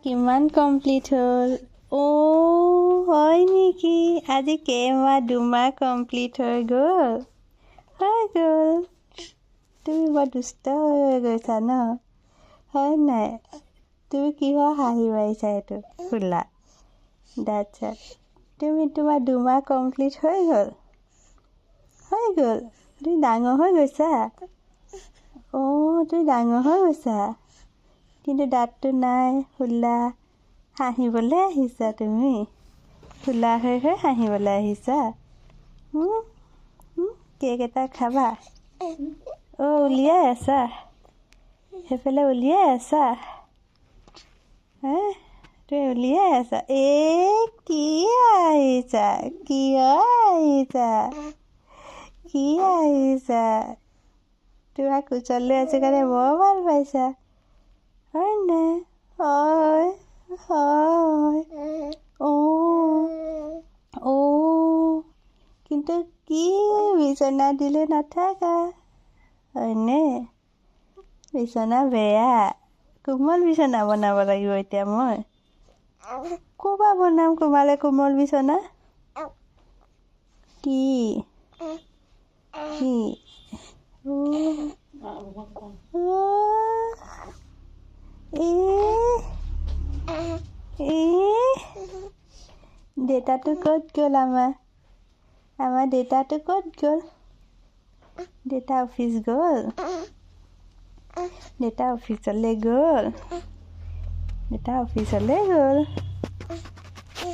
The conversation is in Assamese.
কিমান কমপ্লিট হ'ল হয় নেকি আজি কেইমাহ 2 মাহ কমপ্লিট হৈ গ'ল তুমি বৰ দুষ্ট হৈ গৈছা ন হয় নাই তুমি কিহৰ হাঁহি মাৰিছা এইটো খোলা দাঁত তুমি তোমাৰ 2 মাহ কমপ্লিট হৈ গ'ল তুমি ডাঙৰ হৈ গৈছা তুমি ডাঙৰ হৈ গৈছা কিন্তু দাঁতটো নাই খোলা হাঁহিবলৈ আহিছা তুমি খোলা হৈ হাঁহিবলৈ আহিছা কেক এটা খাবা উলিয়াই আছা সেইফালে উলিয়াই আছা তুমি উলিয়াই আছা কি আহিছা তোমাৰ কোচলৈ আছে কাৰণে বৰ ভাল পাইছা হয় নাই হয় কিন্তু কি বিচনা দিলে নাথাকা হয়নে বিচনা বেয়া কোমল বিচনা বনাব লাগিব এতিয়া মই ক'ৰপৰা বনাম তোমালে কোমল বিচনা কি দেউতাটো ক'ত গ'ল আমাৰ দেউতাটো ক'ত গ'ল দেউতা অফিচ গ'ল দেউতা অফিচলৈ গ'ল